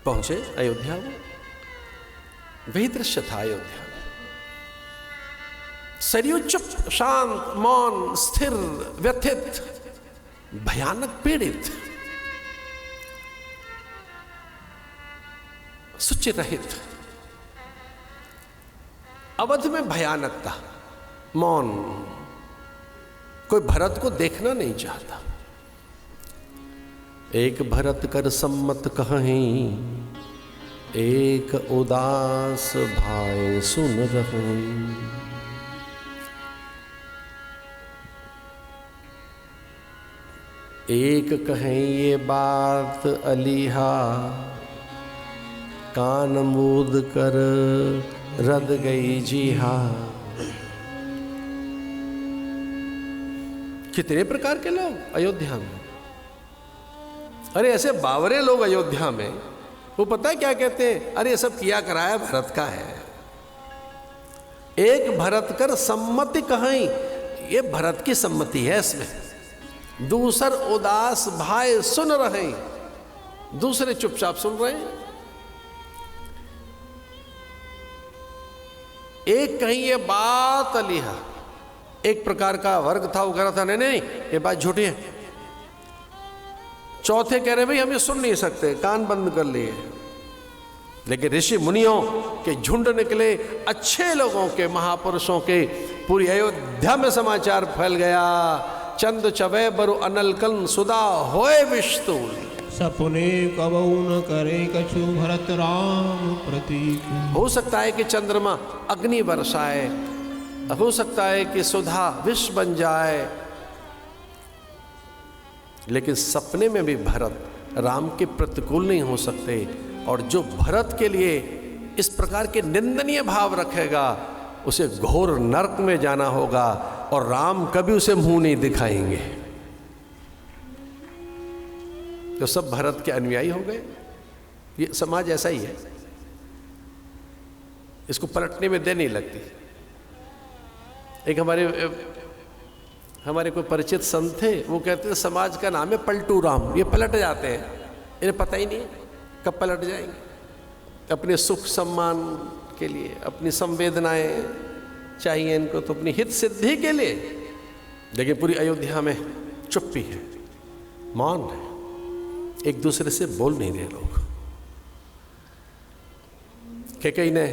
पहुंचे अयोध्या में। वही दृश्य था अयोध्या में। सरयू चुप, शांत, मौन, स्थिर, व्यथित, भयानक, पीड़ित, सुचि रहित। अवध में भयानकता, मौन, कोई भरत को देखना नहीं चाहता। एक भरत कर सम्मत कहीं, एक उदास भाई सुन रहीं। एक कहें ये बात अलीहा, कान मूद कर रद गई जी हाँ। कितने प्रकार के लोग अयोध्या में। अरे ऐसे बावरे लोग अयोध्या में, वो पता है क्या कहते हैं? अरे ये सब किया कराया भरत का है। एक भरत कर सम्मति कहीं, ये भरत की सम्मति है इसमें। दूसर उदास भाई सुन रहे, दूसरे चुपचाप सुन रहे हैं। एक कहीं ये बात अलीहा, एक प्रकार का वर्ग था, वो कह रहा था नहीं नहीं ये बात झूठी है। चौथे कह रहे भाई हम ये सुन नहीं सकते, कान बंद कर लिए। लेकिन ऋषि मुनियों के झुंड निकले, अच्छे लोगों के, महापुरुषों के। पूरी अयोध्या में समाचार फैल गया, चंद चवे बरु अनलकन सुदा होए विष्णु। सपने कबहू न करे कछु भरत राम प्रतीक। हो सकता है कि चंद्रमा अग्नि बरसाए, हो सकता है कि सुधा विष बन जाए, लेकिन सपने में भी भरत राम के प्रतिकूल नहीं हो सकते। और जो भरत के लिए इस प्रकार के निंदनीय भाव रखेगा, उसे घोर नरक में जाना होगा, और राम कभी उसे मुंह नहीं दिखाएंगे। तो सब भरत के अनुयायी हो गए। ये समाज ऐसा ही है, इसको पलटने में देर नहीं लगती। एक हमारे कोई परिचित संत थे, वो कहते थे समाज का नाम है पलटू राम। ये पलट जाते हैं, इन्हें पता ही नहीं कब पलट जाएंगे। अपने सुख सम्मान के लिए, अपनी संवेदनाएं चाहिए इनको, तो अपनी हित सिद्धि के लिए। लेकिन पूरी अयोध्या में चुप्पी है, मौन है, एक दूसरे से बोल नहीं रहे लोग। कैकेयी ने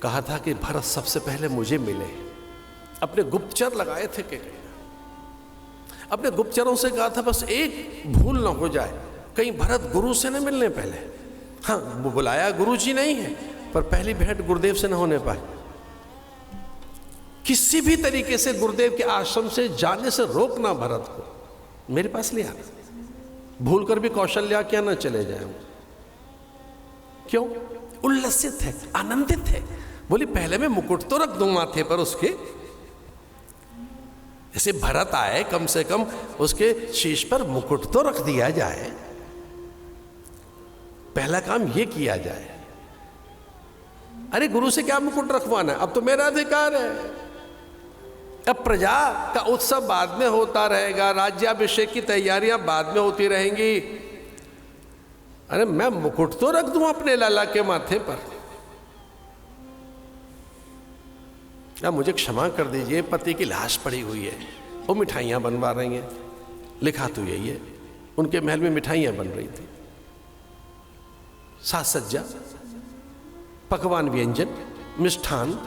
कहा था कि भरत सबसे पहले मुझे मिले। अपने गुप्तचर लगाए थे कैकेयी, अपने गुप्तचरों से कहा था बस एक भूल ना हो जाए, कहीं भरत गुरु से न मिलने पहले। हाँ, वो बुलाया गुरु जी नहीं है, पर पहली भेंट गुरुदेव से न होने पाए। किसी भी तरीके से गुरुदेव के आश्रम से जाने से रोकना भरत को, मेरे पास ले आना। भूल कर भी कौशल्या क्या न चले जाए। क्यों? उल्लसित है, आनंदित है। बोली पहले मैं मुकुट तो रख दूं माथे पर उसके, जैसे भरत आए कम से कम उसके शीश पर मुकुट तो रख दिया जाए। पहला काम ये किया जाए। अरे गुरु से क्या मुकुट रखवाना है, अब तो मेरा अधिकार है। अब प्रजा का उत्सव बाद में होता रहेगा, राज्याभिषेक की तैयारियां बाद में होती रहेंगी। अरे मैं मुकुट तो रख दूं अपने लाला के माथे पर। अब मुझे क्षमा कर दीजिए, पति की लाश पड़ी हुई है, वो मिठाइयां बनवा रही हैं। लिखा तो यही है, उनके महल में मिठाइयां बन रही थी, साज सज्जा, पकवान, व्यंजन, मिष्ठान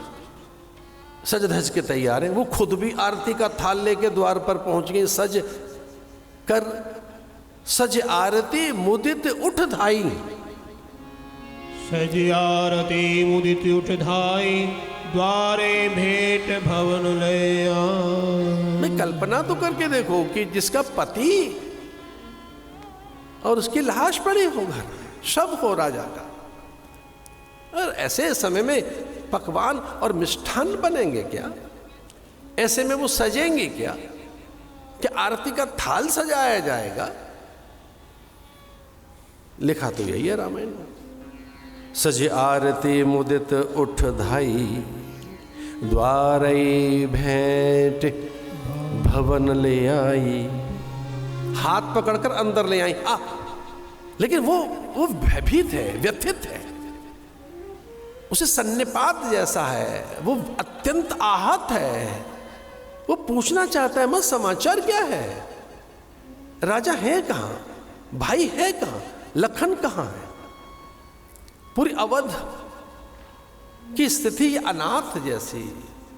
सज धज के तैयार हैं। वो खुद भी आरती का थाल लेके द्वार पर पहुंच गई। सज आरती मुदित उठ धाई। सज आरती मुदित उठ धाई, द्वारे भेंट भवन ले आए। मैं कल्पना तो करके देखो कि जिसका पति और उसकी लाश पड़ी हो घर, शव हो राजा का, और ऐसे समय में पकवान और मिष्ठान बनेंगे क्या? ऐसे में वो सजेंगे क्या? कि आरती का थाल सजाया जाएगा? लिखा तो यही है रामायण में। सजे आरती मुदित उठ धाई, द्वारई भेंट भवन ले आई। हाथ पकड़कर अंदर ले आई। लेकिन वो भयभीत है, व्यथित है, उसे सन्निपात जैसा है, वो अत्यंत आहत है। वो पूछना चाहता है, मां समाचार क्या है, राजा है कहां, भाई है कहां, लखन कहां है। पूरी अवध की स्थिति अनाथ जैसी,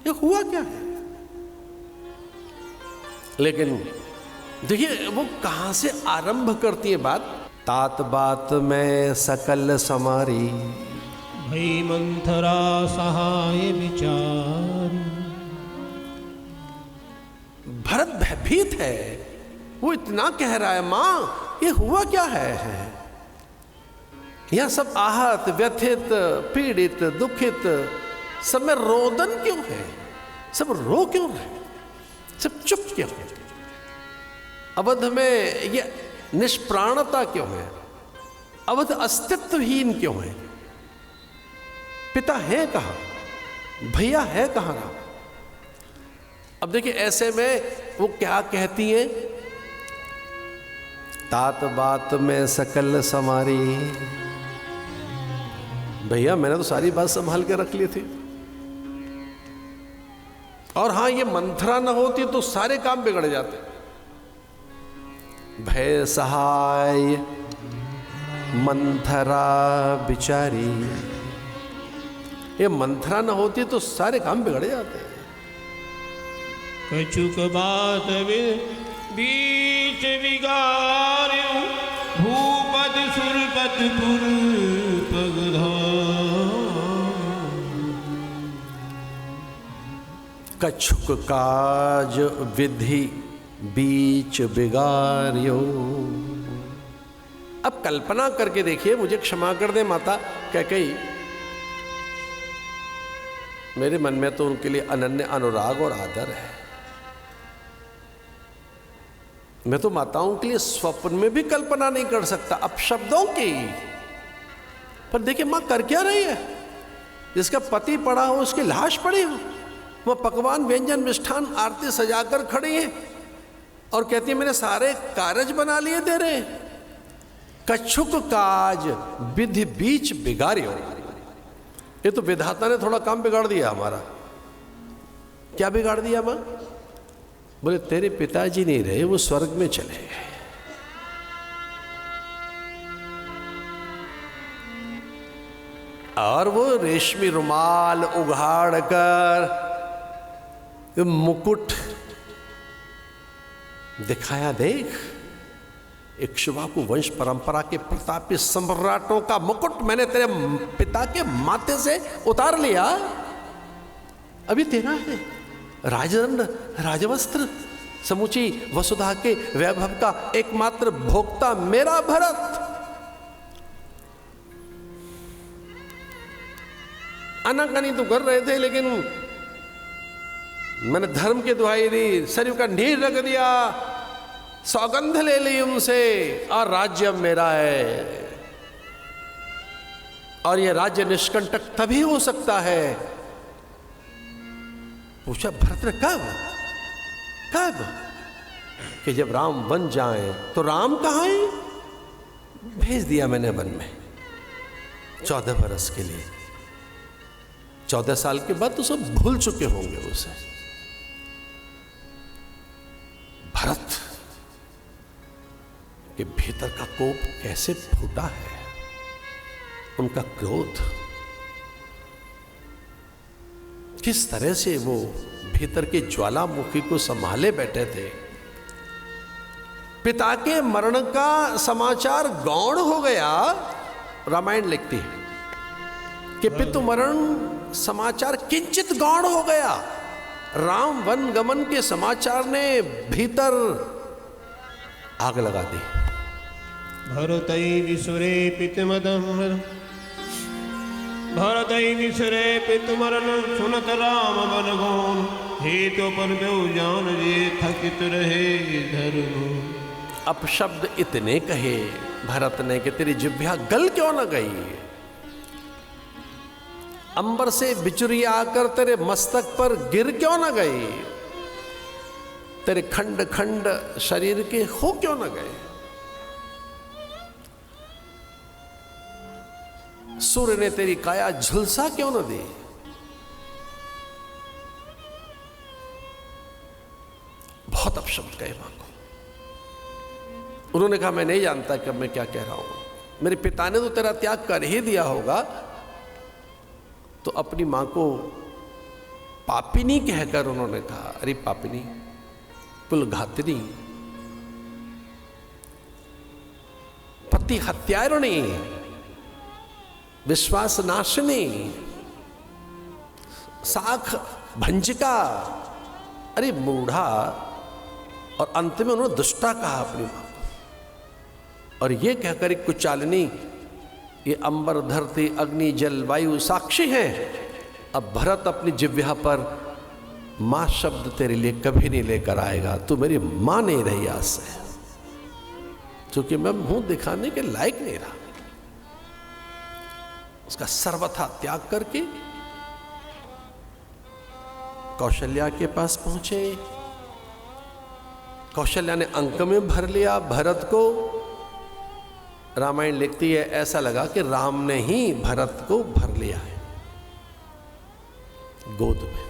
ये हुआ क्या है। लेकिन देखिए वो कहां से आरंभ करती है बात। तात बात में सकल समारी, भई मंथरा सहाय विचार। भरत भयभीत है, वो इतना कह रहा है, मां ये हुआ क्या है। यह सब आहत, व्यथित, पीड़ित, दुखित, सब में रोदन क्यों है, सब रो क्यों है, सब चुप क्यों है। अवध में ये निष्प्राणता क्यों है, अवध अस्तित्वहीन क्यों है। पिता है कहां, भैया है कहां राम। अब देखिए ऐसे में वो क्या कहती हैं, तात बात में सकल समारी। भैया मैंने तो सारी बात संभाल के रख ली थी, और हां ये मंथरा न होती तो सारे काम बिगड़ जाते। भय सहाय मंथरा बिचारी, ये मंथरा न होती तो सारे काम बिगड़ जाते। कछुक बात बीच बिगार्यो, भूपद सुरपतपुर पगधाम। कछुक काज विधि बीच बिगार्यो। अब कल्पना करके देखिए, मुझे क्षमा कर दे माता कैकेयी, मेरे मन में तो उनके लिए अनन्य अनुराग और आदर है। मैं तो माताओं के लिए स्वप्न में भी कल्पना नहीं कर सकता अपशब्दों की। पर देखिए मां कर क्या रही है, जिसका पति पड़ा हो उसकी लाश पड़ी हो, वह पकवान व्यंजन मिष्ठान आरती सजाकर खड़ी है और कहती है मैंने सारे कारज बना लिए तेरे। कछुक काज विधि बीच बिगाड़ियो, ये तो विधाता ने थोड़ा काम बिगाड़ दिया हमारा। क्या बिगाड़ दिया मां? बोले तेरे पिताजी नहीं रहे, वो स्वर्ग में चले गए। और वो रेशमी रुमाल उघाड़ कर मुकुट दिखाया, देख इक्ष्वाकु वंश परंपरा के प्रतापी सम्राटों का मुकुट मैंने तेरे पिता के माथे से उतार लिया, अभी तेरा है। राजदंड, राजवस्त्र, समूची वसुधा के वैभव का एकमात्र भोक्ता मेरा भरत। आनाकानी तो कर रहे थे, लेकिन मैंने धर्म की दुहाई दी, सरयू का नीर रख दिया, सौगंध ले ली उनसे, और राज्य मेरा है। और यह राज्य निष्कंटक तभी हो सकता है। पूछा भरत ने कब? कब? कि जब राम वन जाए। तो राम कहाँ है? भेज दिया मैंने वन में 14 बरस के लिए। 14 साल के बाद तो सब भूल चुके होंगे उसे। भरत के भीतर का कोप कैसे फूटा है, उनका क्रोध किस तरह से वो भीतर के ज्वालामुखी को संभाले बैठे थे। पिता के मरण का समाचार गौण हो गया। रामायण लिखती है कि पितु मरण समाचार किंचित गौण हो गया। राम वन गमन के समाचार ने भीतर आग लगा दी। भरतई विसुरे पितमदम, भरतई विसुरे पितमरण, सुनत राम बन गौन, हेतु पर जान जे थकित रहे धर्म। अपशब्द इतने कहे भरत ने कि तेरी जिह्वा गल क्यों न गई। अंबर से बिचुरी आकर तेरे मस्तक पर गिर क्यों न गई। तेरे खंड खंड शरीर के हो क्यों न गए। सूर्य ने तेरी काया झुलसा क्यों न दी। बहुत अपशब्द कहे मां को। उन्होंने कहा मैं नहीं जानता कि अब मैं क्या कह रहा हूं। मेरे पिता ने तो तेरा त्याग कर ही दिया होगा, तो अपनी मां को पापिनी कहकर उन्होंने कहा, अरे पापिनी, कुलघातिनी, पति हत्यारिणी, विश्वास नाशिनी, साख भंजिका, अरे मूढ़ा। और अंत में उन्होंने दुष्टा कहा अपनी मां को। और ये कहकर एक कुचालिनी, ये अंबर धरती अग्नि जल वायु साक्षी है। अब भरत अपनी जिह्वा पर मां शब्द तेरे लिए कभी नहीं लेकर आएगा। तू मेरी मां नहीं रही आज से, क्योंकि मैं मुंह दिखाने के लायक नहीं रहा। उसका सर्वथा त्याग करके कौशल्या के पास पहुंचे। कौशल्या ने अंक में भर लिया भरत को। रामायण लिखती है ऐसा लगा कि राम ने ही भरत को भर लिया है गोद में।